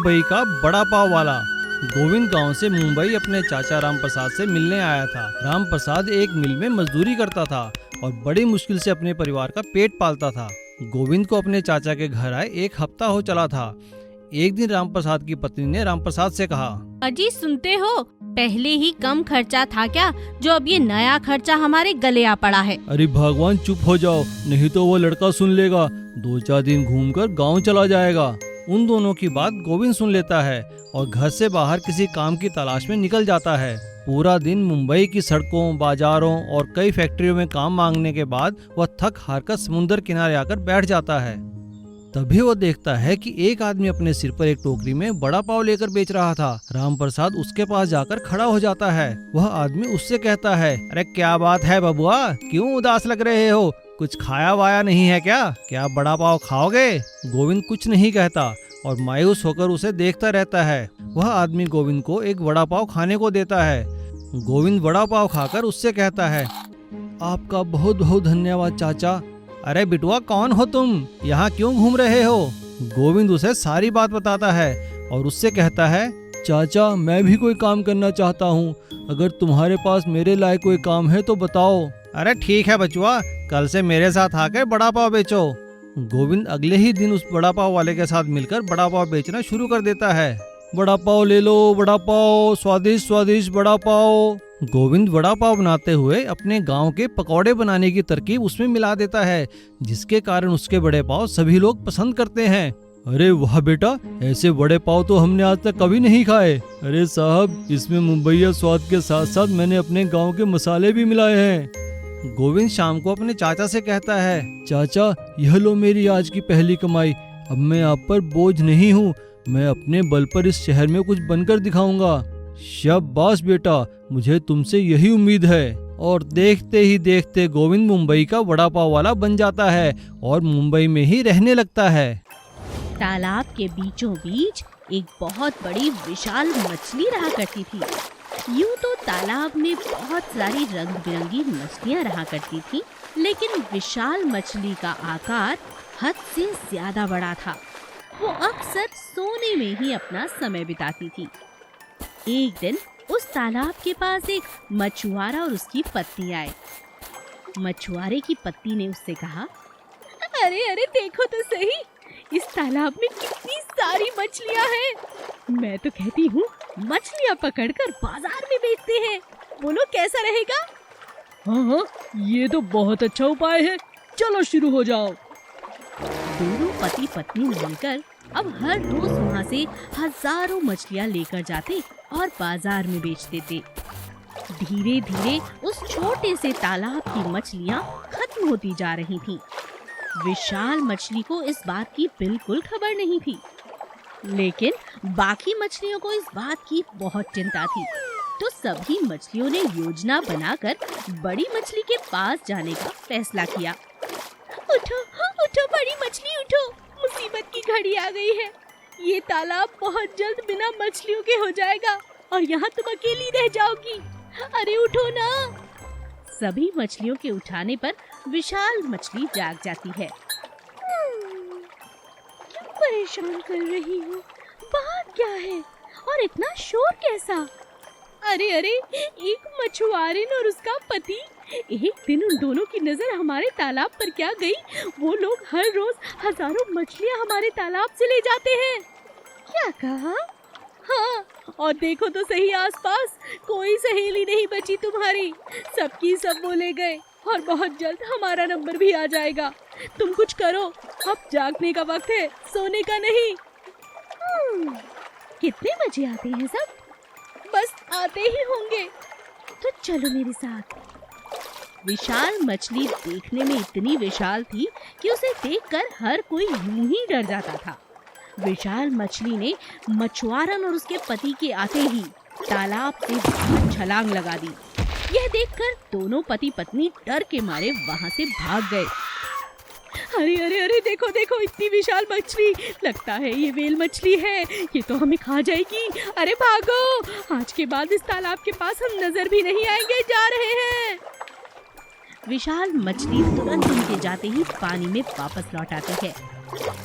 मुंबई का बड़ा पाव वाला। गोविंद गांव से मुंबई अपने चाचा राम प्रसाद से मिलने आया था। राम प्रसाद एक मिल में मजदूरी करता था और बड़ी मुश्किल से अपने परिवार का पेट पालता था। गोविंद को अपने चाचा के घर आए 1 हफ्ता हो चला था। एक दिन राम प्रसाद की पत्नी ने राम प्रसाद से कहा, अजी सुनते हो, पहले ही कम खर्चा था क्या, जो अब ये नया खर्चा हमारे गले आ पड़ा है। अरे भगवान चुप हो जाओ, नहीं तो वो लड़का सुन लेगा, 2-4 दिन घूमकर गांव चला जाएगा। उन दोनों की बात गोविंद सुन लेता है और घर से बाहर किसी काम की तलाश में निकल जाता है। पूरा दिन मुंबई की सड़कों, बाजारों और कई फैक्ट्रियों में काम मांगने के बाद वह थक हार कर समुद्र किनारे आकर बैठ जाता है। तभी वो देखता है कि एक आदमी अपने सिर पर एक टोकरी में बड़ा पाव लेकर बेच रहा था। राम प्रसाद उसके पास जाकर खड़ा हो जाता है। वह आदमी उससे कहता है, अरे क्या बात है बबुआ, क्यों उदास लग रहे हो, कुछ खाया वाया नहीं है क्या बड़ा पाव खाओगे? गोविंद कुछ नहीं कहता और मायूस होकर उसे देखता रहता है। वह आदमी गोविंद को एक बड़ा पाव खाने को देता है। गोविंद बड़ा पाव खाकर उससे कहता है, आपका बहुत बहुत धन्यवाद चाचा। अरे बिटुआ, कौन हो तुम, यहाँ क्यों घूम रहे हो? गोविंद उसे सारी बात बताता है और उससे कहता है, चाचा मैं भी कोई काम करना चाहता हूँ, अगर तुम्हारे पास मेरे लायक कोई काम है तो बताओ। अरे ठीक है बचुआ, कल से मेरे साथ आकर बड़ा पाव बेचो। गोविंद अगले ही दिन उस बड़ा पाव वाले के साथ मिलकर बड़ा पाव बेचना शुरू कर देता है। बड़ा पाव ले लो, बड़ा पाव, स्वादिष्ट स्वादिष्ट बड़ा पाव। गोविंद बड़ा पाव बनाते हुए अपने गांव के पकौड़े बनाने की तरकीब उसमें मिला देता है, जिसके कारण उसके बड़े पाव सभी लोग पसंद करते हैं। अरे वाह बेटा, ऐसे बड़े पाव तो हमने आज तक कभी नहीं खाए। अरे साहब, इसमें मुंबईया स्वाद के साथ साथ मैंने अपने गांव के मसाले भी मिलाए हैं। गोविंद शाम को अपने चाचा से कहता है, चाचा यह लो मेरी आज की पहली कमाई, अब मैं आप पर बोझ नहीं हूँ, मैं अपने बल पर इस शहर में कुछ बनकर दिखाऊंगा। शाबाश बेटा, मुझे तुमसे यही उम्मीद है। और देखते ही देखते गोविंद मुंबई का वड़ा पाव वाला बन जाता है और मुंबई में ही रहने लगता है। तालाब के बीचों बीच एक बहुत बड़ी विशाल मछली रहा करती थी। यूं तो तालाब में बहुत सारी रंग बिरंगी मछलियां रहा करती थी, लेकिन विशाल मछली का आकार हद से ज्यादा बड़ा था। वो अक्सर सोने में ही अपना समय बिताती थी। एक दिन उस तालाब के पास एक मछुआरा और उसकी पत्नी आए। मछुआरे की पत्नी ने उससे कहा, अरे अरे देखो तो सही, इस तालाब में कितनी सारी मछलियां हैं। मैं तो कहती हूँ मछलियां पकड़कर बाजार में बेचते हैं, बोलो कैसा रहेगा? हाँ, ये तो बहुत अच्छा उपाय है, चलो शुरू हो जाओ। दोनों पति पत्नी मिलकर अब हर रोज वहाँ से हजारों मछलियाँ लेकर जाते और बाजार में बेच देते। धीरे धीरे उस छोटे से तालाब की मछलियाँ खत्म होती जा रही थीं। विशाल मछली को इस बात की बिल्कुल खबर नहीं थी, लेकिन बाकी मछलियों को इस बात की बहुत चिंता थी। तो सभी मछलियों ने योजना बनाकर बड़ी मछली के पास जाने का फैसला किया। उठो उठो बड़ी मछली उठो, मुसीबत की घड़ी आ गई है। ये तालाब बहुत जल्द बिना मछलियों के हो जाएगा और यहाँ तुम अकेली रह जाओगी। अरे उठो ना। सभी मछलियों के उठाने पर विशाल मछली जाग जाती है। क्यों परेशान कर रही हो, बात क्या है और इतना शोर कैसा? अरे अरे, एक मछुआरे और उसका पति, एक दिन उन दोनों की नजर हमारे तालाब पर क्या गई, वो लोग हर रोज हजारों मछलियां हमारे तालाब से ले जाते हैं। क्या कहा? हाँ, और देखो तो सही आसपास कोई सहेली नहीं बची तुम्हारी, सबकी सब वो ले गए और बहुत जल्द हमारा नंबर भी आ जाएगा। तुम कुछ करो, अब जागने का वक्त है, सोने का नहीं। कितने बजे आते हैं सब? बस आते ही होंगे, तो चलो मेरे साथ। विशाल मछली देखने में इतनी विशाल थी कि उसे देखकर हर कोई यूं ही डर जाता था। विशाल मछली ने मछुआरन और उसके पति के आते ही तालाब से बाहर छलांग लगा दी। यह देखकर दोनों पति पत्नी डर के मारे वहां से भाग गए। अरे अरे अरे, देखो देखो, इतनी विशाल मछली, लगता है ये व्हेल मछली है, ये तो हमें खा जाएगी। अरे भागो, आज के बाद इस तालाब के पास हम नजर भी नहीं आएंगे, जा रहे हैं। विशाल मछली तुरंत उनके जाते ही पानी में वापस लौट आती है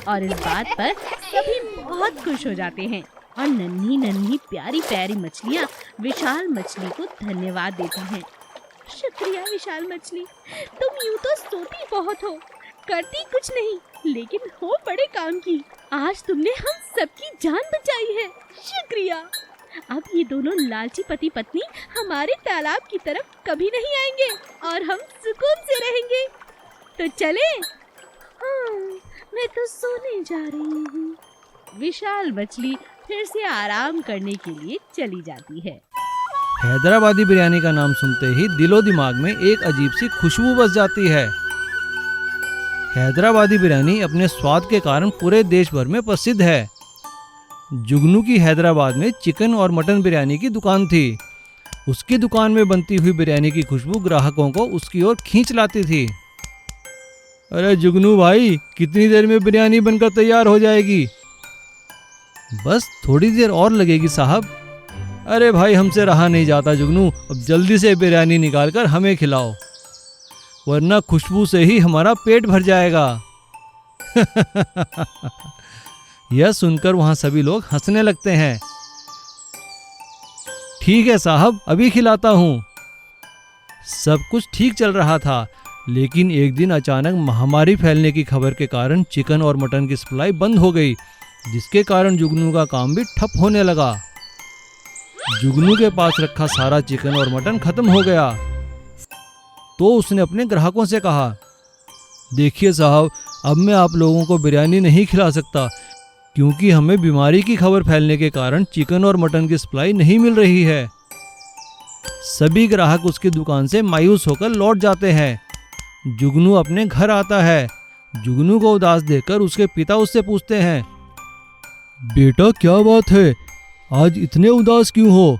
और इस बात पर सभी बहुत खुश हो जाते हैं और नन्ही नन्ही प्यारी प्यारी मछलियाँ विशाल मछली को धन्यवाद देती हैं। शुक्रिया विशाल मछली, तुम यूं तो सोती बहुत हो, करती कुछ नहीं, लेकिन हो बड़े काम की। आज तुमने हम सबकी जान बचाई है, शुक्रिया। अब ये दोनों लालची पति पत्नी हमारे तालाब की तरफ कभी नहीं आएंगे और हम सुकून से रहेंगे। तो चले? हाँ, मैं तो सोने जा रही हूँ। विशाल मछली फिर से आराम करने के लिए चली जाती है। हैदराबादी बिरयानी का नाम सुनते ही दिलो दिमाग में एक अजीब सी खुशबू बस जाती है। हैदराबादी बिरयानी अपने स्वाद के कारण पूरे देश भर में प्रसिद्ध है। जुगनू की हैदराबाद में चिकन और मटन बिरयानी की दुकान थी। उसकी दुकान में बनती हुई बिरयानी की खुशबू ग्राहकों को उसकी ओर खींच लाती थी। अरे जुगनू भाई, कितनी देर में बिरयानी बनकर तैयार हो जाएगी? बस थोड़ी देर और लगेगी साहब। अरे भाई, हमसे रहा नहीं जाता जुगनू, अब जल्दी से बिरयानी निकालकर हमें खिलाओ, वरना खुशबू से ही हमारा पेट भर जाएगा। यह सुनकर वहां सभी लोग हंसने लगते हैं। ठीक है साहब, अभी खिलाता हूं। सब कुछ ठीक चल रहा था, लेकिन एक दिन अचानक महामारी फैलने की खबर के कारण चिकन और मटन की सप्लाई बंद हो गई, जिसके कारण जुगनू का काम भी ठप होने लगा। जुगनू के पास रखा सारा चिकन और मटन खत्म हो गया। तो उसने अपने ग्राहकों से कहा, देखिए साहब, अब मैं आप लोगों को बिरयानी नहीं खिला सकता, क्योंकि हमें बीमारी की खबर फैलने के कारण चिकन और मटन की सप्लाई नहीं मिल रही है। सभी ग्राहक उसकी दुकान से मायूस होकर लौट जाते हैं। जुगनू अपने घर आता है। जुगनू को उदास देखकर उसके पिता उससे पूछते हैं, बेटा क्या बात है, आज इतने उदास क्यों हो?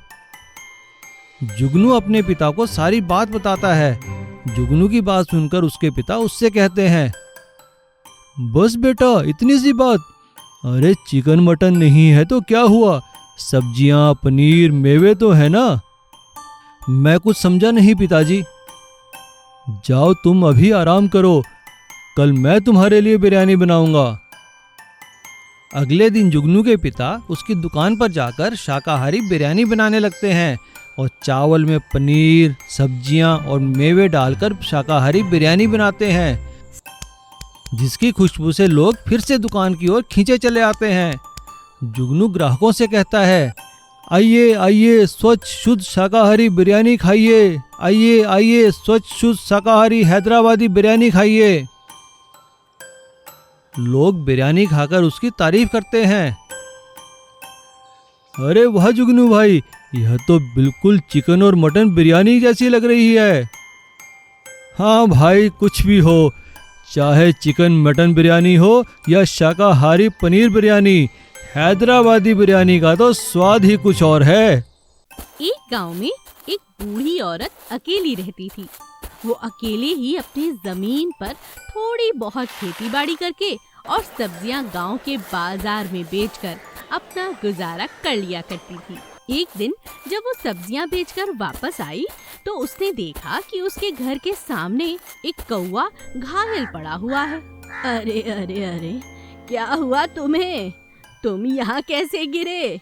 जुगनू अपने पिता को सारी बात बताता है। जुगनू की बात सुनकर उसके पिता उससे कहते हैं, बस बेटा, इतनी सी बात? अरे चिकन मटन नहीं है तो क्या हुआ, सब्जियां, पनीर, मेवे तो है ना। मैं कुछ समझा नहीं पिताजी। जाओ तुम अभी आराम करो, कल मैं तुम्हारे लिए बिरयानी बनाऊंगा। अगले दिन जुगनू के पिता उसकी दुकान पर जाकर शाकाहारी बिरयानी बनाने लगते हैं और चावल में पनीर, सब्जियां और मेवे डालकर शाकाहारी बिरयानी बनाते हैं, जिसकी खुशबू से लोग फिर से दुकान की ओर खींचे चले आते हैं। जुगनू ग्राहकों से कहता है, आइए आइए, स्वच्छ शुद्ध शाकाहारी बिरयानी खाइए, आइए आइए, स्वच्छ शुद्ध शाकाहारी हैदराबादी बिरयानी खाइए। लोग बिरयानी खाकर उसकी तारीफ करते हैं। अरे वाह जुगनू भाई, यह तो बिल्कुल चिकन और मटन बिरयानी जैसी लग रही है। हाँ भाई, कुछ भी हो, चाहे चिकन मटन बिरयानी हो या शाकाहारी पनीर बिरयानी, हैदराबादी बिरयानी का तो स्वाद ही कुछ और है। एक गांव में एक बूढ़ी औरत अकेली रहती थी। वो अकेले ही अपनी जमीन पर थोड़ी बहुत खेती बाड़ी करके और सब्जियां गांव के बाजार में बेचकर अपना गुजारा कर लिया करती थी। एक दिन जब वो सब्जियां बेचकर वापस आई तो उसने देखा कि उसके घर के सामने एक कौवा घायल पड़ा हुआ है। अरे अरे अरे, क्या हुआ तुम्हें? तुम यहाँ कैसे गिरे?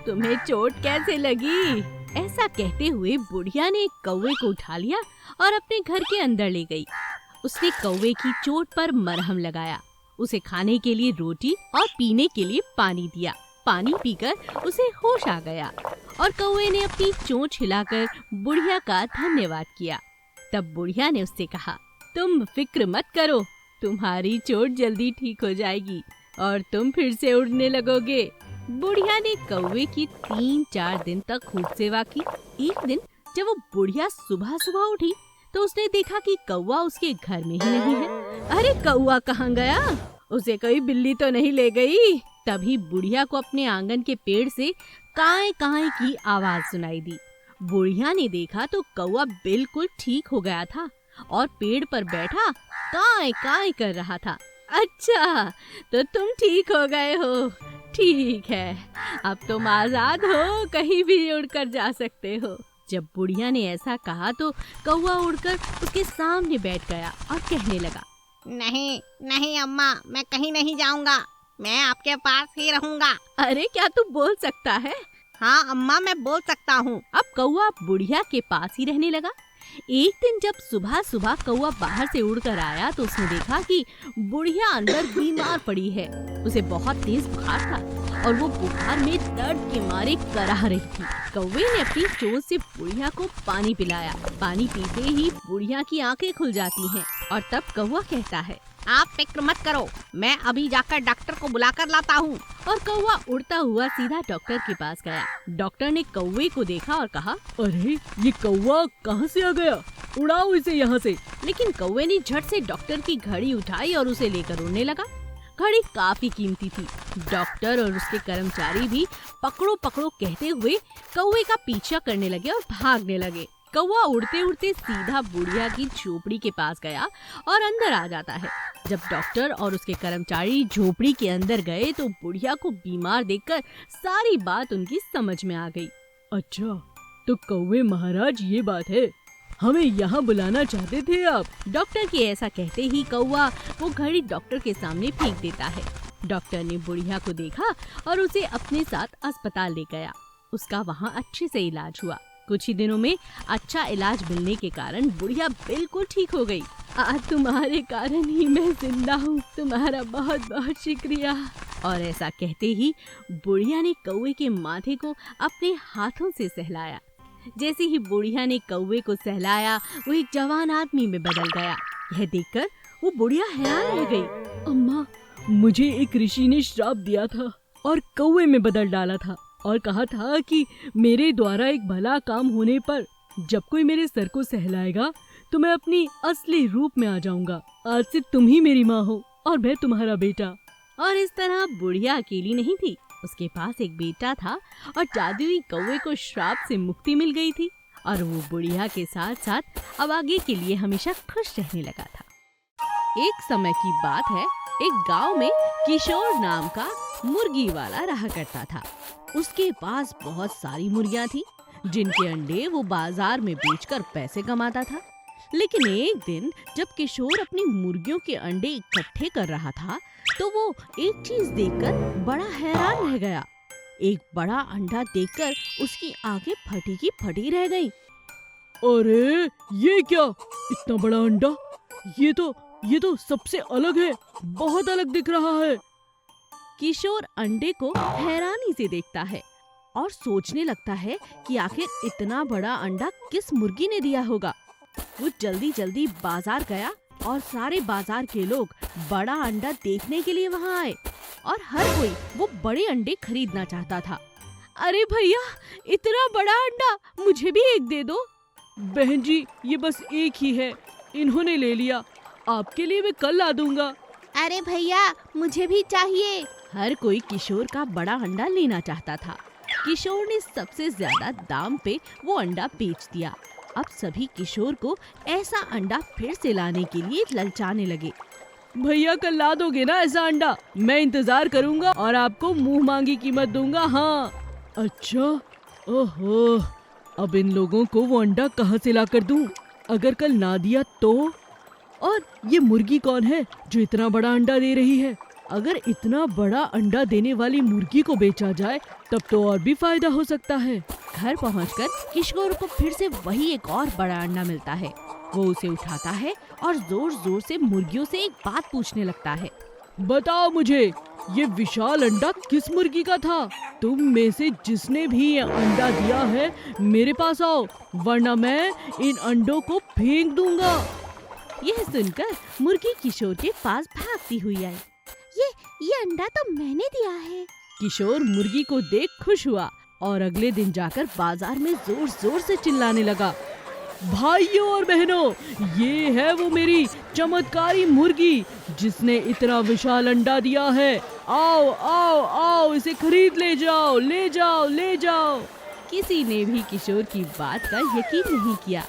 तुम्हें चोट कैसे लगी? ऐसा कहते हुए बुढ़िया ने कौवे को उठा लिया और अपने घर के अंदर ले गई। उसने कौवे की चोट पर मरहम लगाया, उसे खाने के लिए रोटी और पीने के लिए पानी दिया। पानी पीकर उसे होश आ गया और कौवे ने अपनी चोंच हिलाकर बुढ़िया का धन्यवाद किया। तब बुढ़िया ने उससे कहा, तुम फिक्र मत करो, तुम्हारी चोट जल्दी ठीक हो जाएगी और तुम फिर से उड़ने लगोगे। बुढ़िया ने कौवे की 3-4 दिन तक खूब सेवा की। एक दिन जब वो बुढ़िया सुबह सुबह उठी तो उसने देखा कि कौवा उसके घर में ही नहीं है। अरे कौवा कहाँ गया? उसे कोई बिल्ली तो नहीं ले गई? तभी बुढ़िया को अपने आंगन के पेड़ से काए काए की आवाज सुनाई दी। बुढ़िया ने देखा तो कौवा बिल्कुल ठीक हो गया था और पेड़ पर बैठा काए काए कर रहा था। अच्छा, तो तुम ठीक हो गए हो, ठीक है, अब तुम आजाद हो, कहीं भी उड़कर जा सकते हो। जब बुढ़िया ने ऐसा कहा तो कौवा उड़कर उसके सामने बैठ गया और कहने लगा, नहीं नहीं अम्मा, मैं कहीं नहीं जाऊंगा, मैं आपके पास ही रहूंगा। अरे क्या तू बोल सकता है? हाँ अम्मा, मैं बोल सकता हूँ। अब कौवा बुढ़िया के पास ही रहने लगा। एक दिन जब सुबह सुबह कौवा बाहर से उड़कर आया तो उसने देखा कि बुढ़िया अंदर बीमार पड़ी है। उसे बहुत तेज बुखार था और वो बुखार में दर्द के मारे कराह रही थी। कौवे ने अपनी चोंच से बुढ़िया को पानी पिलाया। पानी पीते ही बुढ़िया की आंखें खुल जाती हैं और तब कौवा कहता है, आप फिक्र मत करो, मैं अभी जाकर डॉक्टर को बुलाकर लाता हूँ। और कौवा उड़ता हुआ सीधा डॉक्टर के पास गया। डॉक्टर ने कौवे को देखा और कहा, अरे ये कौवा कहाँ से आ गया, उड़ाओ इसे यहाँ से। लेकिन कौवे ने झट से डॉक्टर की घड़ी उठाई और उसे लेकर उड़ने लगा। घड़ी काफी कीमती थी। डॉक्टर और उसके कर्मचारी भी पकड़ो पकड़ो कहते हुए कौवे का पीछा करने लगे और भागने लगे। कौवा उड़ते उड़ते सीधा बुढ़िया की झोपड़ी के पास गया और अंदर आ जाता है। जब डॉक्टर और उसके कर्मचारी झोपड़ी के अंदर गए तो बुढ़िया को बीमार देखकर सारी बात उनकी समझ में आ गई। अच्छा, तो कौवे महाराज ये बात है, हमें यहाँ बुलाना चाहते थे आप। डॉक्टर के ऐसा कहते ही कौवा वो घड़ी डॉक्टर के सामने फेंक देता है। डॉक्टर ने बुढ़िया को देखा और उसे अपने साथ अस्पताल ले गया। उसका वहाँ अच्छे से इलाज हुआ। कुछ ही दिनों में अच्छा इलाज मिलने के कारण बुढ़िया बिल्कुल ठीक हो गई। आज तुम्हारे कारण ही मैं जिंदा हूँ, तुम्हारा बहुत बहुत शुक्रिया। और ऐसा कहते ही बुढ़िया ने कौवे के माथे को अपने हाथों से सहलाया। जैसे ही बुढ़िया ने कौवे को सहलाया वो एक जवान आदमी में बदल गया। यह देखकर वो बुढ़िया हैरान रह गई। अम्मा, मुझे एक ऋषि ने श्राप दिया था और कौवे में बदल डाला था और कहा था कि मेरे द्वारा एक भला काम होने पर जब कोई मेरे सर को सहलाएगा तो मैं अपनी असली रूप में आ जाऊंगा। आज से तुम ही मेरी माँ हो और मैं तुम्हारा बेटा। और इस तरह बुढ़िया अकेली नहीं थी, उसके पास एक बेटा था और जादुई कौवे को श्राप से मुक्ति मिल गई थी और वो बुढ़िया के साथ साथ अब आगे के लिए हमेशा खुश रहने लगा था। एक समय की बात है, एक गांव में किशोर नाम का मुर्गी वाला रहा करता था। उसके पास बहुत सारी मुर्गियां थी जिनके अंडे वो बाजार में बेचकर पैसे कमाता था। लेकिन एक दिन जब किशोर अपनी मुर्गियों के अंडे इकट्ठे कर रहा था तो वो एक चीज देखकर बड़ा हैरान रह गया। एक बड़ा अंडा देखकर उसकी आंखें फटी की फटी रह गईं। अरे ये क्या, इतना बड़ा अंडा, ये तो सबसे अलग है, बहुत अलग दिख रहा है। किशोर अंडे को हैरानी से देखता है और सोचने लगता है कि आखिर इतना बड़ा अंडा किस मुर्गी ने दिया होगा। वो जल्दी जल्दी बाजार गया और सारे बाजार के लोग बड़ा अंडा देखने के लिए वहाँ आए और हर कोई वो बड़े अंडे खरीदना चाहता था। अरे भैया, इतना बड़ा अंडा मुझे भी एक दे दो। बहन जी, ये बस एक ही है, इन्होंने ले लिया, आपके लिए मैं कल ला दूंगा। अरे भैया, मुझे भी चाहिए। हर कोई किशोर का बड़ा अंडा लेना चाहता था। किशोर ने सबसे ज्यादा दाम पे वो अंडा बेच दिया। अब सभी किशोर को ऐसा अंडा फिर से लाने के लिए ललचाने लगे। भैया, कल ला दोगे ना ऐसा अंडा? मैं इंतजार करूंगा और आपको मुंह मांगी कीमत दूंगा। हाँ। अच्छा, ओहो, अब इन लोगों को वो अंडा कहाँ से ला कर दूं? अगर कल ना दिया तो? और ये मुर्गी कौन है जो इतना बड़ा अंडा दे रही है? अगर इतना बड़ा अंडा देने वाली मुर्गी को बेचा जाए तब तो और भी फायदा हो सकता है। घर पहुंचकर किशोर को फिर से वही एक और बड़ा अंडा मिलता है। वो उसे उठाता है और जोर जोर से मुर्गियों से एक बात पूछने लगता है। बताओ मुझे, ये विशाल अंडा किस मुर्गी का था? तुम में से जिसने भी ये अंडा दिया है मेरे पास आओ, वरना मैं इन अंडों को फेंक दूंगा। यह सुनकर मुर्गी किशोर के पास भागती हुई आई। ये अंडा तो मैंने दिया है। किशोर मुर्गी को देख खुश हुआ और अगले दिन जाकर बाजार में जोर जोर से चिल्लाने लगा। भाइयों और बहनों, ये है वो मेरी चमत्कारी मुर्गी जिसने इतना विशाल अंडा दिया है। आओ आओ आओ, इसे खरीद ले जाओ, ले जाओ, ले जाओ। किसी ने भी किशोर की बात का यकीन नहीं किया।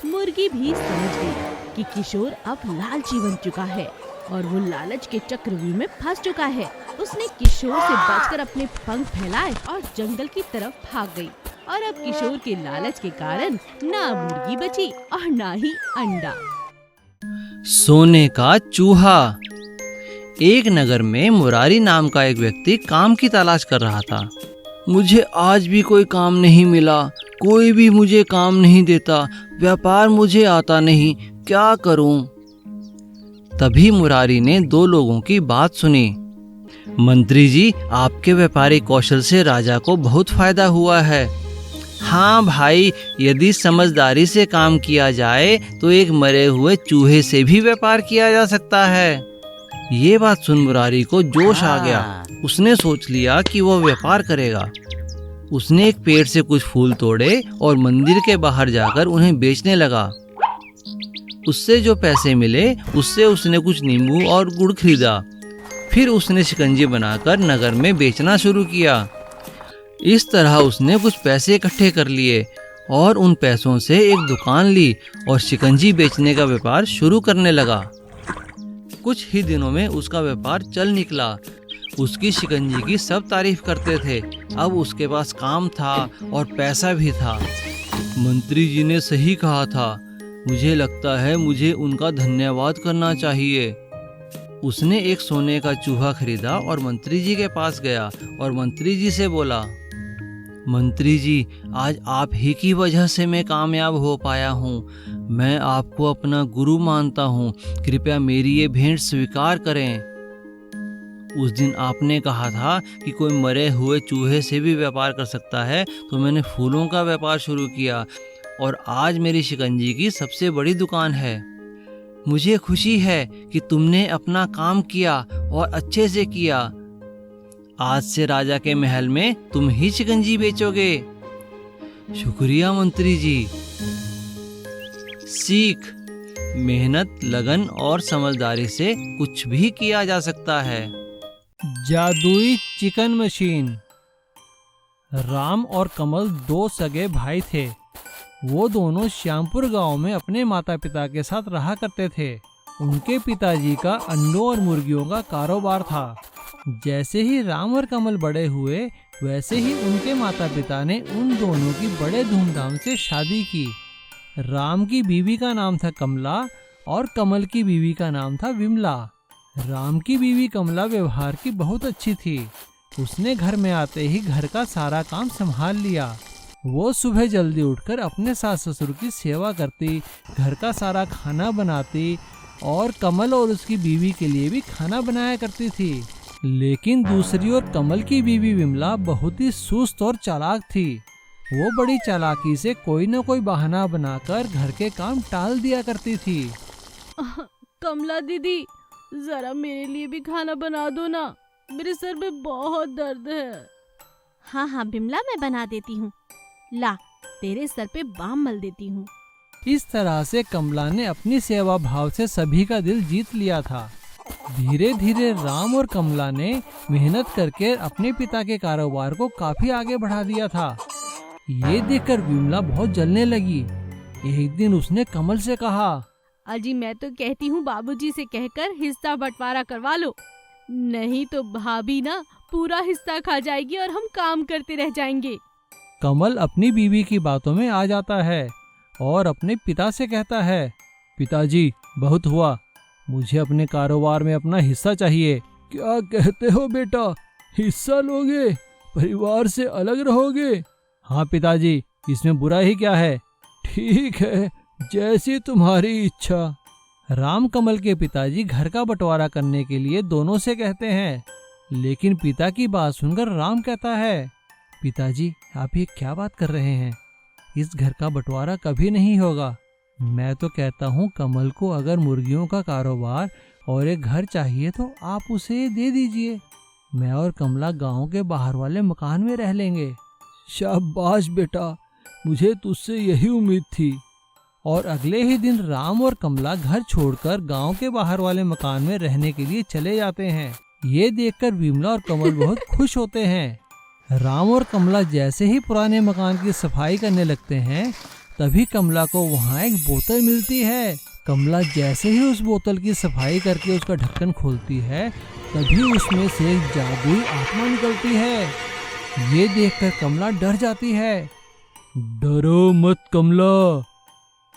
मुर्गी भी समझ गई कि किशोर अब लालची बन चुका है और वो लालच के चक्रव्यूह में फंस चुका है। उसने किशोर से बचकर अपने पंख फैलाए और जंगल की तरफ भाग गई। और अब किशोर के लालच के कारण ना मुर्गी बची और ना ही अंडा। सोने का चूहा। एक नगर में मुरारी नाम का एक व्यक्ति काम की तलाश कर रहा था। मुझे आज भी कोई काम नहीं मिला, कोई भी मुझे काम नहीं देता, व्यापार मुझे आता नहीं, क्या करूं? तभी मुरारी ने दो लोगों की बात सुनी। मंत्री जी, आपके व्यापारिक कौशल से राजा को बहुत फायदा हुआ है। हाँ भाई, यदि समझदारी से काम किया जाए तो एक मरे हुए चूहे से भी व्यापार किया जा सकता है। ये बात सुन मुरारी को जोश आ गया। उसने सोच लिया कि वह व्यापार करेगा। उसने एक पेड़ से कुछ फूल तोड़े और मंदिर के बाहर जाकर उन्हें बेचने लगा। उससे जो पैसे मिले उससे उसने कुछ नींबू और गुड़ खरीदा। फिर उसने शिकंजी बनाकर नगर में बेचना शुरू किया। इस तरह उसने कुछ पैसे इकट्ठे कर लिए और उन पैसों से एक दुकान ली और शिकंजी बेचने का व्यापार शुरू करने लगा। कुछ ही दिनों में उसका व्यापार चल निकला। उसकी शिकंजी की सब तारीफ करते थे। अब उसके पास काम था और पैसा भी था। मंत्री जी ने सही कहा था। मुझे लगता है मुझे उनका धन्यवाद करना चाहिए। उसने एक सोने का चूहा खरीदा और मंत्री जी के पास गया और मंत्री जी से बोला, मंत्री जी, आज आप ही की वजह से मैं कामयाब हो पाया हूँ। मैं आपको अपना गुरु मानता हूँ। कृपया मेरी ये भेंट स्वीकार करें। उस दिन आपने कहा था कि कोई मरे हुए चूहे से भी व्यापार कर सकता है, तो मैंने फूलों का व्यापार शुरू किया और आज मेरी शिकंजी की सबसे बड़ी दुकान है। मुझे खुशी है कि तुमने अपना काम किया और अच्छे से किया। आज से राजा के महल में तुम ही शिकंजी बेचोगे। शुक्रिया मंत्री जी। सीख, मेहनत, लगन और समझदारी से कुछ भी किया जा सकता है। जादुई चिकन मशीन। राम और कमल दो सगे भाई थे। वो दोनों श्यामपुर गांव में अपने माता पिता के साथ रहा करते थे। उनके पिताजी का अंडों और मुर्गियों का कारोबार था। जैसे ही राम और कमल बड़े हुए, वैसे ही उनके माता पिता ने उन दोनों की बड़े धूमधाम से शादी की। राम की बीवी का नाम था कमला और कमल की बीवी का नाम था विमला। राम की बीवी कमला व्यवहार की बहुत अच्छी थी। उसने घर में आते ही घर का सारा काम संभाल लिया। वो सुबह जल्दी उठकर अपने सास ससुर की सेवा करती, घर का सारा खाना बनाती और कमल और उसकी बीवी के लिए भी खाना बनाया करती थी। लेकिन दूसरी ओर कमल की बीवी विमला बहुत ही सुस्त और चालाक थी। वो बड़ी चालाकी से कोई न कोई बहाना बनाकर घर के काम टाल दिया करती थी। कमला दीदी, जरा मेरे लिए भी खाना बना दो ना, मेरे सर में बहुत दर्द है। हाँ हाँ बिमला, मैं बना देती हूँ। ला, तेरे सर पे बाम मल देती हूँ। इस तरह से कमला ने अपनी सेवा भाव से सभी का दिल जीत लिया था। धीरे धीरे राम और कमला ने मेहनत करके अपने पिता के कारोबार को काफी आगे बढ़ा दिया था। ये देखकर विमला बहुत जलने लगी। एक दिन उसने कमल से कहा, अजी मैं तो कहती हूँ बाबूजी से कहकर हिस्सा बंटवारा करवा लो, नहीं तो भाभी ना पूरा हिस्सा खा जाएगी और हम काम करते रह जाएंगे। कमल अपनी बीवी की बातों में आ जाता है और अपने पिता से कहता है, पिताजी बहुत हुआ, मुझे अपने कारोबार में अपना हिस्सा चाहिए। क्या कहते हो बेटा, हिस्सा लोगे? परिवार से अलग रहोगे? हाँ पिताजी, इसमें बुरा ही क्या है? ठीक है, जैसी तुम्हारी इच्छा। राम कमल के पिताजी घर का बंटवारा करने के लिए दोनों से कहते हैं, लेकिन पिता की बात सुनकर राम कहता है, पिताजी आप ये क्या बात कर रहे हैं? इस घर का बंटवारा कभी नहीं होगा। मैं तो कहता हूँ कमल को अगर मुर्गियों का कारोबार और एक घर चाहिए तो आप उसे दे दीजिए। मैं और कमला गांव के बाहर वाले मकान में रह लेंगे। शाबाश बेटा, मुझे तुझसे यही उम्मीद थी। और अगले ही दिन राम और कमला घर छोड़कर गांव के बाहर वाले मकान में रहने के लिए चले जाते हैं। ये देखकर विमला और कमल बहुत खुश होते हैं। राम और कमला जैसे ही पुराने मकान की सफाई करने लगते हैं, तभी कमला को वहाँ एक बोतल मिलती है। कमला जैसे ही उस बोतल की सफाई करके उसका ढक्कन खोलती है, तभी उसमें से एक जादुई आत्मा निकलती है। ये देखकर कमला डर जाती है। डरो मत कमला,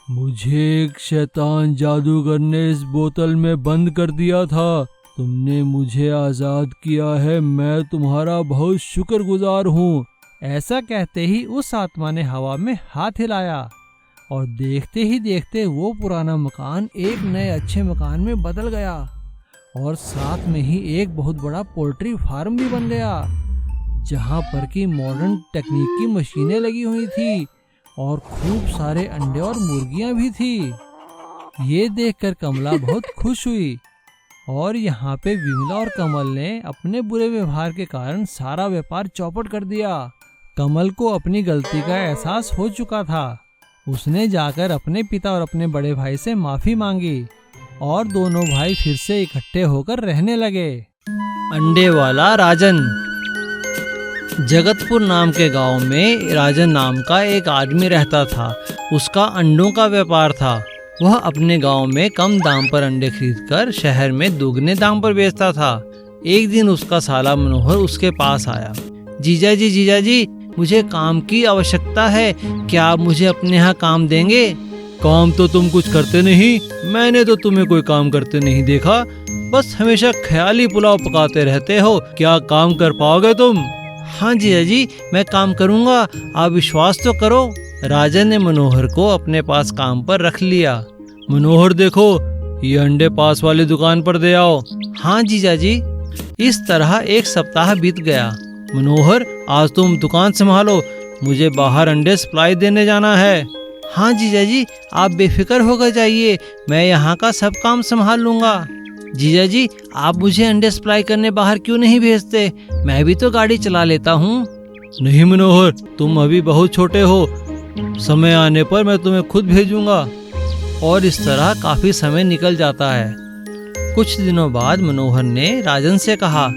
मुझे एक शैतान जादूगर ने इस बोतल में बंद कर दिया था। तुमने मुझे आजाद किया है, मैं तुम्हारा बहुत शुक्रगुजार हूँ। ऐसा कहते ही उस आत्मा ने हवा में हाथ हिलाया और देखते ही देखते वो पुराना मकान एक नए अच्छे मकान में बदल गया और साथ में ही एक बहुत बड़ा पोल्ट्री फार्म भी बन गया, जहाँ पर की मॉडर्न टेक्निक की मशीनें लगी हुई थी और खूब सारे अंडे और मुर्गियां भी थी। ये देखकर कमला बहुत खुश हुई और यहाँ पे विमला और कमल ने अपने बुरे व्यवहार के कारण सारा व्यापार चौपट कर दिया। कमल को अपनी गलती का एहसास हो चुका था। उसने जाकर अपने पिता और अपने बड़े भाई से माफी मांगी और दोनों भाई फिर से इकट्ठे होकर रहने लगे। अंडे वाला राजन। जगतपुर नाम के गांव में राजन नाम का एक आदमी रहता था। उसका अंडों का व्यापार था। वह अपने गांव में कम दाम पर अंडे खरीदकर शहर में दुगने दाम पर बेचता था। एक दिन उसका साला मनोहर उसके पास आया। जीजा जी, मुझे काम की आवश्यकता है, क्या आप मुझे अपने यहाँ काम देंगे? काम तो तुम कुछ करते नहीं, मैंने तो तुम्हें कोई काम करते नहीं देखा, बस हमेशा ख्याली पुलाव पकाते रहते हो, क्या काम कर पाओगे तुम? हाँ जीजा जी, मैं काम करूँगा, आप विश्वास तो करो। राजन ने मनोहर को अपने पास काम पर रख लिया। मनोहर देखो, ये अंडे पास वाली दुकान पर दे आओ। हाँ जीजा जी। इस तरह एक सप्ताह बीत गया। मनोहर, आज तुम दुकान संभालो, मुझे बाहर अंडे सप्लाई देने जाना है। हाँ जीजा जी, आप बेफिक्र होकर जाइए, मैं यहाँ का सब काम संभाल लूँगा। जीजा जी, आप मुझे अंडे सप्लाई करने बाहर क्यों नहीं भेजते? मैं भी तो गाड़ी चला लेता हूँ। नहीं मनोहर, तुम अभी बहुत छोटे हो, समय आने पर मैं तुम्हें खुद भेजूंगा। और इस तरह काफी समय निकल जाता है। कुछ दिनों बाद मनोहर ने राजन से कहा,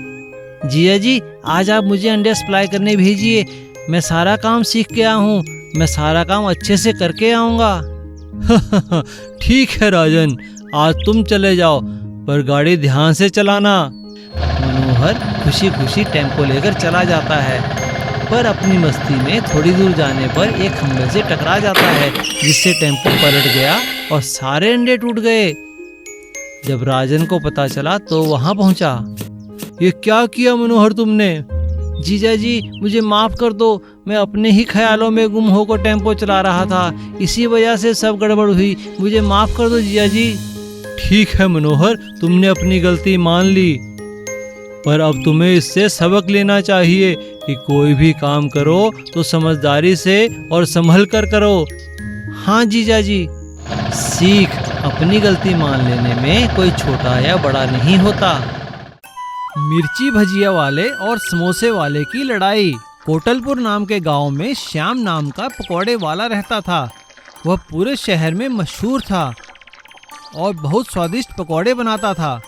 जीजा जी, आज आप मुझे अंडे सप्लाई करने भेजिए, मैं सारा काम सीख के आया हूँ, मैं सारा काम अच्छे से करके आऊँगा। ठीक है राजन, आज तुम चले जाओ, पर गाड़ी ध्यान से चलाना। मनोहर खुशी खुशी टेम्पो लेकर चला जाता है, पर अपनी मस्ती में थोड़ी दूर जाने पर एक खंभे से टकरा जाता है, जिससे टेम्पो पलट गया और सारे अंडे टूट गए। जब राजन को पता चला तो वहां पहुंचा। ये क्या किया मनोहर तुमने? जीजा जी, मुझे माफ कर दो, मैं अपने ही ख्यालों में गुम होकर टेम्पो चला रहा था, इसी वजह से सब गड़बड़ हुई, मुझे माफ कर दो जीजा जी। ठीक है मनोहर, तुमने अपनी गलती मान ली, पर अब तुम्हें इससे सबक लेना चाहिए कि कोई भी काम करो तो समझदारी से और संभल कर करो। हाँ जीजा जी। सीख, अपनी गलती मान लेने में कोई छोटा या बड़ा नहीं होता। मिर्ची भजिया वाले और समोसे वाले की लड़ाई। कोटलपुर नाम के गांव में श्याम नाम का पकौड़े वाला रहता था। वह पूरे शहर में मशहूर था और बहुत स्वादिष्ट पकौड़े बनाता था।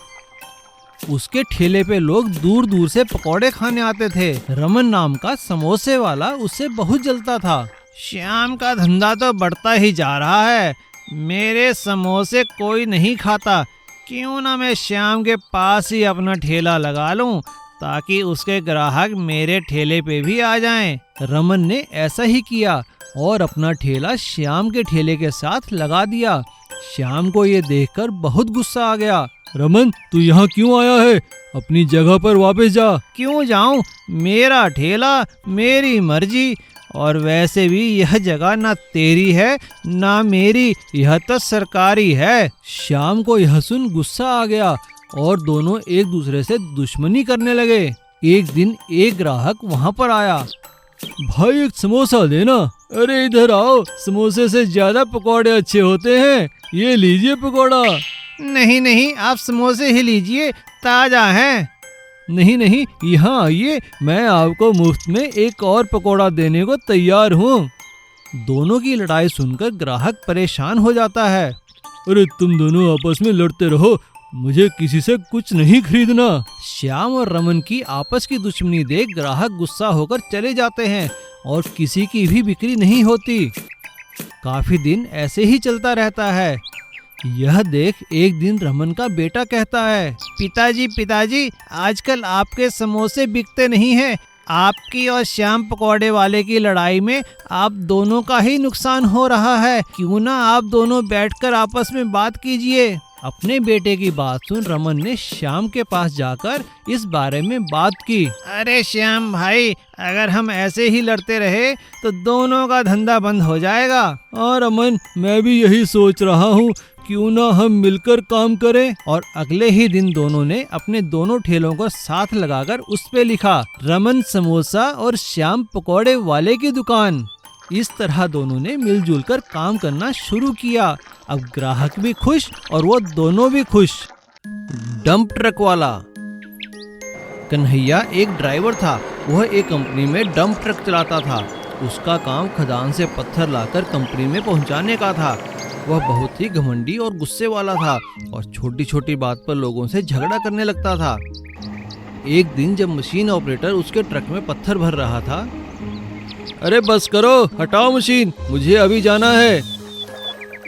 उसके ठेले पे लोग दूर दूर से पकौड़े खाने आते थे। रमन नाम का समोसे वाला उससे बहुत जलता था। श्याम का धंधा तो बढ़ता ही जा रहा है, मेरे समोसे कोई नहीं खाता, क्यों ना मैं श्याम के पास ही अपना ठेला लगा लूं, ताकि उसके ग्राहक मेरे ठेले पे भी आ जाएं। रमन ने ऐसा ही किया और अपना ठेला श्याम के ठेले के साथ लगा दिया। श्याम को ये देखकर बहुत गुस्सा आ गया। रमन, तू यहाँ क्यों आया है? अपनी जगह पर वापस जा। क्यों जाऊं? मेरा ठेला, मेरी मर्जी, और वैसे भी यह जगह ना तेरी है ना मेरी, यह तो सरकारी है। श्याम को यह सुन गुस्सा आ गया और दोनों एक दूसरे से दुश्मनी करने लगे। एक दिन एक ग्राहक वहाँ पर आया। भाई, एक समोसा देना। अरे इधर आओ, समोसे से ज्यादा पकौड़े अच्छे होते हैं, ये लीजिए पकौड़ा। नहीं नहीं, आप समोसे ही लीजिए, ताजा है। नहीं नहीं, यहाँ आइए, मैं आपको मुफ्त में एक और पकौड़ा देने को तैयार हूँ। दोनों की लड़ाई सुनकर ग्राहक परेशान हो जाता है। अरे तुम दोनों आपस में लड़ते रहो, मुझे किसी से कुछ नहीं खरीदना। श्याम और रमन की आपस की दुश्मनी देख ग्राहक गुस्सा होकर चले जाते हैं और किसी की भी बिक्री नहीं होती। काफी दिन ऐसे ही चलता रहता है। यह देख एक दिन रमन का बेटा कहता है, पिताजी, आजकल आपके समोसे बिकते नहीं हैं, आपकी और श्याम पकौड़े वाले की लड़ाई में आप दोनों का ही नुकसान हो रहा है। क्यों ना आप दोनों बैठकर आपस में बात कीजिए। अपने बेटे की बात सुन रमन ने श्याम के पास जाकर इस बारे में बात की। अरे श्याम भाई, अगर हम ऐसे ही लड़ते रहे तो दोनों का धंधा बंद हो जाएगा। और रमन, मैं भी यही सोच रहा हूँ, क्यों ना हम मिलकर काम करें। और अगले ही दिन दोनों ने अपने दोनों ठेलों को साथ लगाकर उस पे लिखा, रमन समोसा और श्याम पकौड़े वाले की दुकान। इस तरह दोनों ने मिलजुल कर काम करना शुरू किया। अब ग्राहक भी खुश और वो दोनों भी खुश। डंप ट्रक वाला। कन्हैया एक ड्राइवर था। वह एक कंपनी में डंप ट्रक चलाता था। उसका काम खदान से पत्थर लाकर कंपनी में पहुंचाने का था। वह बहुत ही घमंडी और गुस्से वाला था और छोटी छोटी बात पर लोगों से झगड़ा करने लगता था। एक दिन जब मशीन ऑपरेटर उसके ट्रक में पत्थर भर रहा था, अरे बस करो, हटाओ मशीन, मुझे अभी जाना है।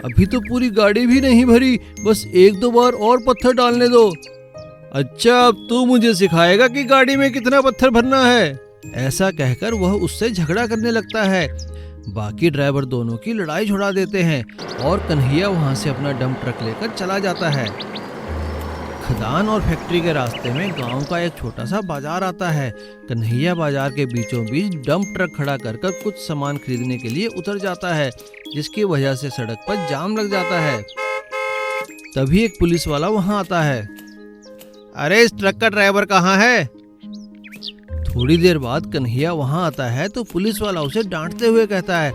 अभी तो पूरी गाड़ी भी नहीं भरी, बस एक दो बार और पत्थर डालने दो। अच्छा, अब तू मुझे सिखाएगा कि गाड़ी में कितना पत्थर भरना है। ऐसा कहकर वह उससे झगड़ा करने लगता है। बाकी ड्राइवर दोनों की लड़ाई छुड़ा देते हैं और कन्हैया वहां से अपना डंप ट्रक लेकर चला जाता है। खदान और फैक्ट्री के रास्ते में गांव का एक छोटा सा बाजार आता है। कन्हैया बाजार के बीचों बीच डंप ट्रक खड़ा कर कुछ सामान खरीदने के लिए उतर जाता है, जिसकी वजह से सड़क पर जाम लग जाता है। तभी एक पुलिस वाला वहां आता है। अरे इस ट्रक का ड्राइवर कहाँ है? थोड़ी देर बाद कन्हैया वहां आता है तो पुलिस वाला उसे डांटते हुए कहता है,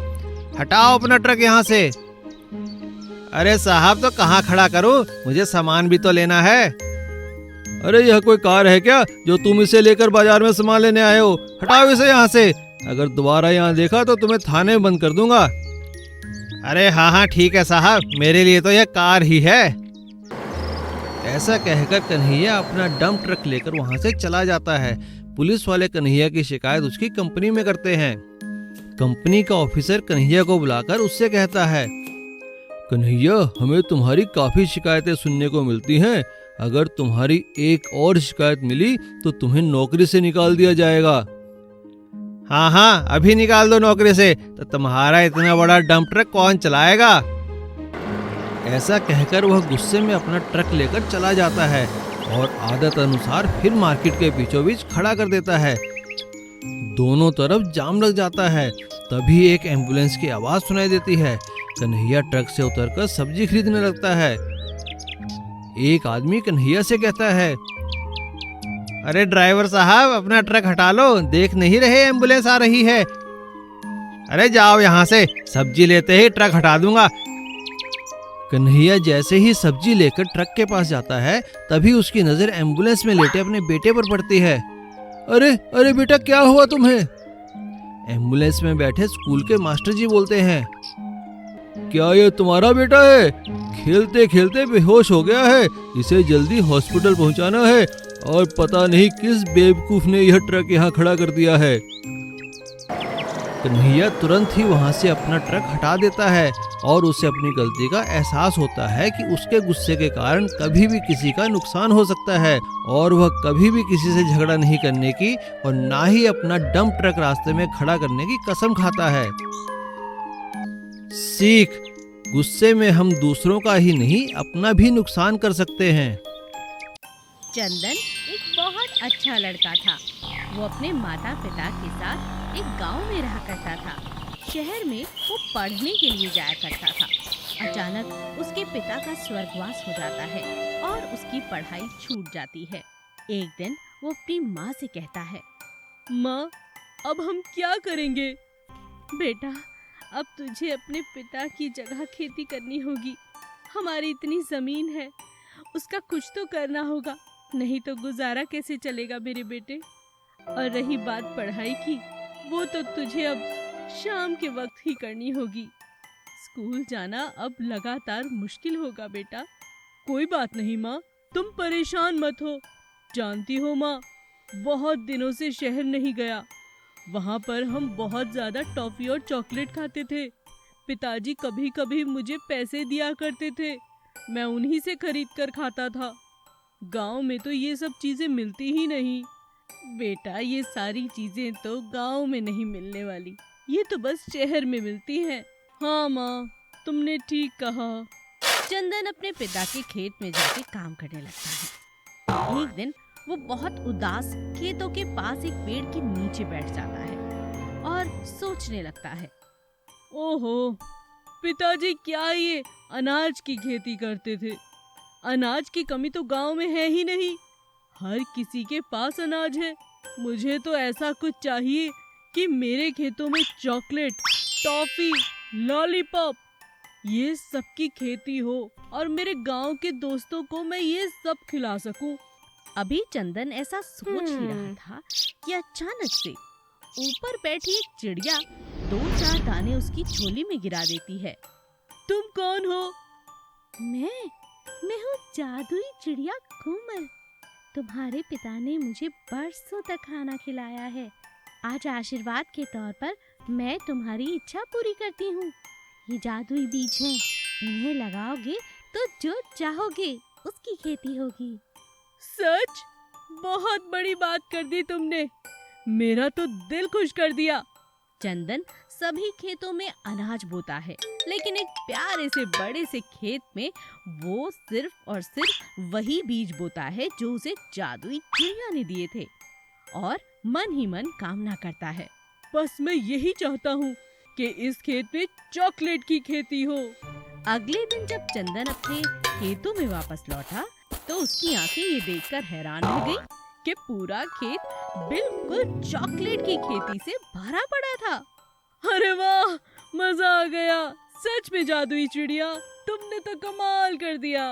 हटाओ अपना ट्रक यहाँ से। अरे साहब, तो कहाँ खड़ा करूं? मुझे सामान भी तो लेना है। अरे यह कोई कार है क्या जो तुम इसे लेकर बाजार में सामान लेने आए हो? हटाओ इसे यहाँ से। अगर दोबारा यहाँ देखा तो तुम्हें थाने में बंद कर दूंगा। अरे हाँ हाँ ठीक है साहब, मेरे लिए तो यह कार ही है। ऐसा कहकर कन्हैया अपना डंप ट्रक लेकर वहां से चला जाता है। पुलिस वाले कन्हैया की शिकायत उसकी कंपनी में करते हैं। कंपनी का ऑफिसर कन्हैया को बुलाकर उससे कहता है, कन्हैया, हमें तुम्हारी काफी शिकायतें सुनने को मिलती हैं। अगर तुम्हारी एक और शिकायत मिली तो तुम्हें नौकरी से निकाल दिया जाएगा। हाँ हाँ, अभी निकाल दो नौकरी से, तो तुम्हारा इतना बड़ा डंप ट्रक कौन चलाएगा? ऐसा कहकर वह गुस्से में अपना ट्रक लेकर चला जाता है और आदत अनुसार फिर मार्केट के बीचों बीच खड़ा कर देता है। दोनों तरफ जाम लग जाता है। तभी एक एम्बुलेंस की आवाज सुनाई देती है। कन्हैया ट्रक से उतरकर सब्जी खरीदने लगता है। एक आदमी कन्हैया से कहता है, अरे ड्राइवर साहब, अपना ट्रक हटा लो, देख नहीं रहे एम्बुलेंस आ रही है। अरे जाओ यहाँ से, सब्जी लेते ही ट्रक हटा दूंगा। कन्हैया जैसे ही सब्जी लेकर ट्रक के पास जाता है, तभी उसकी नजर एम्बुलेंस में लेटे अपने बेटे पर पड़ती है। अरे अरे बेटा, क्या हुआ तुम्हें? एम्बुलेंस में बैठे स्कूल के मास्टर जी बोलते हैं, क्या ये तुम्हारा बेटा है? खेलते खेलते बेहोश हो गया है, इसे जल्दी हॉस्पिटल पहुंचाना है। और पता नहीं किस बेवकूफ ने यह ट्रक यहाँ खड़ा कर दिया है। कन्हैया तुरंत ही वहां से अपना ट्रक हटा देता है और उसे अपनी गलती का एहसास होता है कि उसके गुस्से के कारण कभी भी किसी का नुकसान हो सकता है और वह कभी भी किसी से झगड़ा नहीं करने की और ना ही अपना डंप ट्रक रास्ते में खड़ा करने की कसम खाता है। सीख, गुस्से में हम दूसरों का ही नहीं अपना भी नुकसान कर सकते हैं। चंदन एक बहुत अच्छा लड़का था। वो अपने माता पिता के साथ एक गांव में रहा करता था। शहर में वो पढ़ने के लिए जाया करता था। अचानक उसके पिता का स्वर्गवास हो जाता है और उसकी पढ़ाई छूट जाती है। एक दिन वो अपनी माँ से कहता है, माँ, अब हम क्या करेंगे? बेटा, अब तुझे अपने पिता की जगह खेती करनी होगी। हमारी इतनी जमीन है, उसका कुछ तो करना होगा, नहीं तो गुजारा कैसे चलेगा मेरे बेटे। और रही बात पढ़ाई की, वो तो तुझे अब शाम के वक्त ही करनी होगी। स्कूल जाना अब लगातार मुश्किल होगा बेटा। कोई बात नहीं माँ, तुम परेशान मत हो। जानती हो माँ, बहुत दिनों से शहर नहीं गया। वहाँ पर हम बहुत ज्यादा टॉफी और चॉकलेट खाते थे। पिताजी कभी कभी मुझे पैसे दिया करते थे, मैं उन्हीं से खरीद कर खाता था। गांव में तो ये सब चीजें मिलती ही नहीं। बेटा, ये सारी चीजें तो गांव में नहीं मिलने वाली, ये तो बस शहर में मिलती हैं। हाँ माँ, तुमने ठीक कहा। चंदन अपने पिता के खेत में जाके काम करने लगता है। एक दिन वो बहुत उदास खेतों के पास एक पेड़ के नीचे बैठ जाता है और सोचने लगता है। ओहो, पिताजी क्या ये अनाज की खेती करते थे? अनाज की कमी तो गांव में है ही नहीं, हर किसी के पास अनाज है। मुझे तो ऐसा कुछ चाहिए कि मेरे खेतों में चॉकलेट, टॉफी, लॉलीपॉप ये सब की खेती हो और मेरे गांव के दोस्तों को मैं ये सब खिला सकूं। अभी चंदन ऐसा सोच ही रहा था कि अचानक से ऊपर बैठी एक चिड़िया 2-4 दाने उसकी झोली में गिरा देती है। तुम कौन हो? मैं हूँ जादुई चिड़िया घूमर। तुम्हारे पिता ने मुझे बरसों तक खाना खिलाया है। आज आशीर्वाद के तौर पर मैं तुम्हारी इच्छा पूरी करती हूँ। ये जादुई बीज हैं, इन्हें लगाओगे तो जो चाहोगे उसकी खेती होगी। सच? बहुत बड़ी बात कर दी तुमने, मेरा तो दिल खुश कर दिया। चंदन सभी खेतों में अनाज बोता है, लेकिन एक प्यारे से बड़े से खेत में वो सिर्फ और सिर्फ वही बीज बोता है जो उसे जादुई चिड़िया ने दिए थे, और मन ही मन कामना करता है। बस मैं यही चाहता हूँ कि इस खेत में चॉकलेट की खेती हो। अगले दिन जब चंदन अपने खेतों में वापस लौटा तो उसकी आंखें ये देखकर हैरान रह गई कि पूरा खेत बिल्कुल चॉकलेट की खेती से भरा पड़ा था। अरे वाह, मजा आ गया। सच में जादुई चिड़िया, तुमने तो कमाल कर दिया।